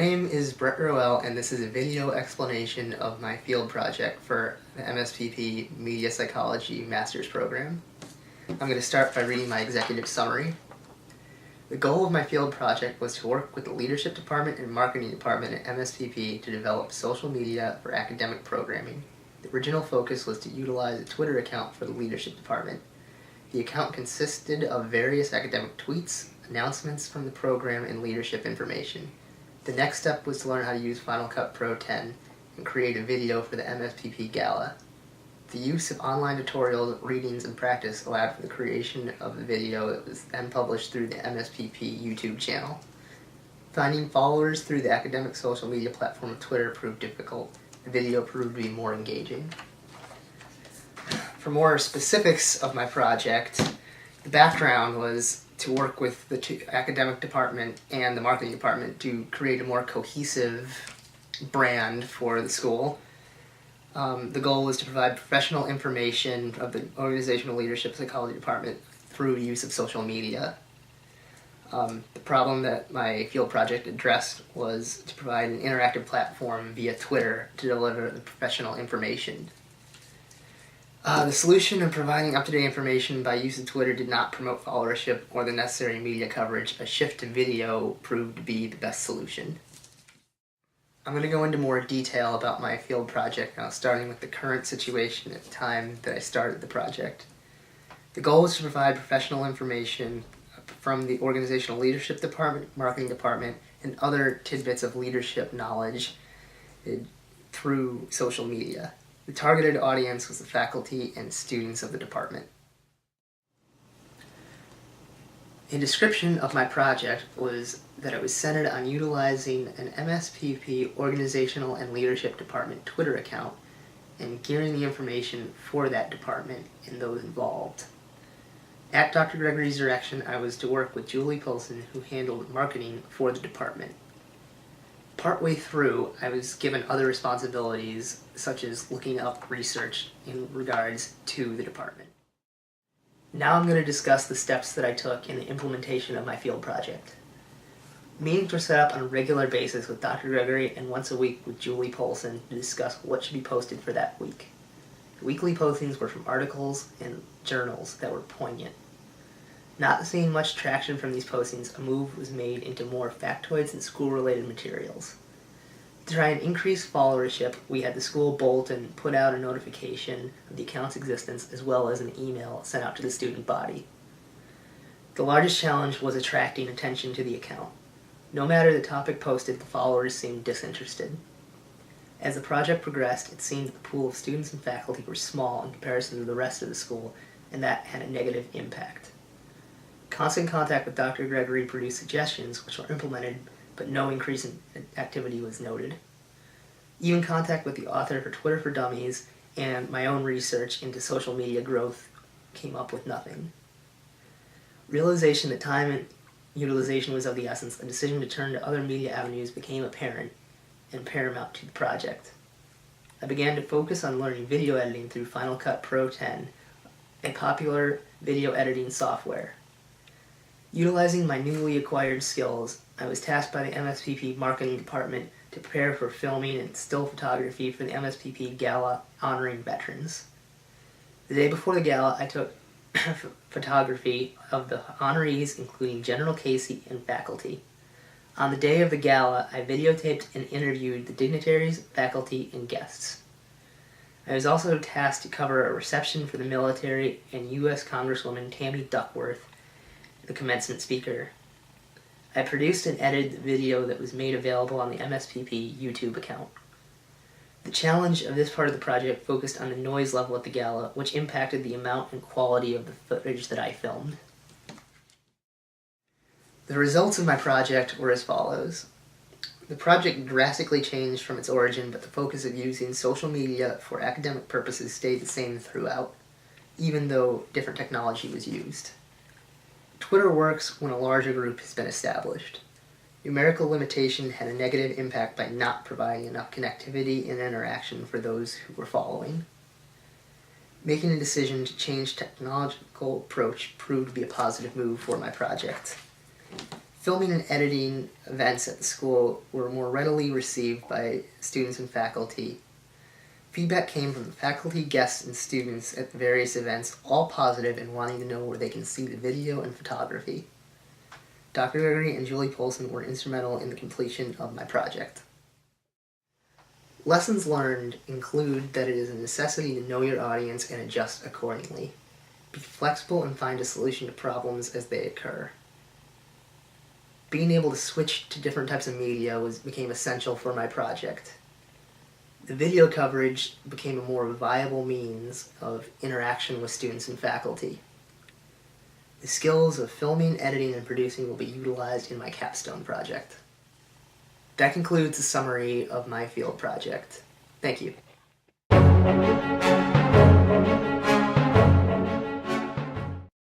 name is Brett Roel, and this is a video explanation of my field project for the MSPP Media Psychology Master's Program. I'm going to start by reading my executive summary. The goal of my field project was to work with the Leadership Department and Marketing Department at MSPP to develop social media for academic programming. The original focus was to utilize a Twitter account for the Leadership Department. The account consisted of various academic tweets, announcements from the program, and leadership information. The next step was to learn how to use Final Cut Pro 10 and create a video for the MSPP Gala. The use of online tutorials, readings, and practice allowed for the creation of the video that was then published through the MSPP YouTube channel. Finding followers through the academic social media platform of Twitter proved difficult. The video proved to be more engaging. For more specifics of my project, the background was to work with the academic department and the marketing department to create a more cohesive brand for the school. The goal was to provide professional information of the organizational leadership psychology department through use of social media. The problem that my field project addressed was to provide an interactive platform via Twitter to deliver the professional information. The solution of providing up-to-date information by use of Twitter did not promote followership or the necessary media coverage. A shift to video proved to be the best solution. I'm going to go into more detail about my field project now, starting with the current situation at the time that I started the project. The goal was to provide professional information from the organizational leadership department, marketing department, and other tidbits of leadership knowledge through social media. The targeted audience was the faculty and students of the department. A description of my project was that it was centered on utilizing an MSPP Organizational and Leadership Department Twitter account and gearing the information for that department and those involved. At Dr. Gregory's direction, I was to work with Julie Pilson, who handled marketing for the department. Partway through, I was given other responsibilities, such as looking up research in regards to the department. Now I'm going to discuss the steps that I took in the implementation of my field project. Meetings were set up on a regular basis with Dr. Gregory and once a week with Julie Polson to discuss what should be posted for that week. The weekly postings were from articles and journals that were poignant. Not seeing much traction from these postings, a move was made into more factoids and school-related materials. To try and increase followership, we had the school bulletin put out a notification of the account's existence as well as an email sent out to the student body. The largest challenge was attracting attention to the account. No matter the topic posted, the followers seemed disinterested. As the project progressed, it seemed that the pool of students and faculty were small in comparison to the rest of the school, and that had a negative impact. Constant contact with Dr. Gregory produced suggestions which were implemented, but no increase in activity was noted. Even contact with the author for Twitter for Dummies and my own research into social media growth came up with nothing. Realization that time and utilization was of the essence, a decision to turn to other media avenues became apparent and paramount to the project. I began to focus on learning video editing through Final Cut Pro 10, a popular video editing software. Utilizing my newly acquired skills, I was tasked by the MSPP Marketing Department to prepare for filming and still photography for the MSPP Gala honoring veterans. The day before the gala, I took photography of the honorees, including General Casey and faculty. On the day of the gala, I videotaped and interviewed the dignitaries, faculty, and guests. I was also tasked to cover a reception for the military and U.S. Congresswoman Tammy Duckworth, the commencement speaker. I produced and edited the video that was made available on the MSPP YouTube account. The challenge of this part of the project focused on the noise level at the gala, which impacted the amount and quality of the footage that I filmed. The results of my project were as follows. The project drastically changed from its origin, but the focus of using social media for academic purposes stayed the same throughout, even though different technology was used. Twitter works when a larger group has been established. Numerical limitation had a negative impact by not providing enough connectivity and interaction for those who were following. Making a decision to change technological approach proved to be a positive move for my project. Filming and editing events at the school were more readily received by students and faculty. Feedback came from the faculty, guests, and students at the various events, all positive and wanting to know where they can see the video and photography. Dr. Gregory and Julie Polson were instrumental in the completion of my project. Lessons learned include that it is a necessity to know your audience and adjust accordingly. Be flexible and find a solution to problems as they occur. Being able to switch to different types of media became essential for my project. The video coverage became a more viable means of interaction with students and faculty. The skills of filming, editing, and producing will be utilized in my capstone project. That concludes the summary of my field project. Thank you.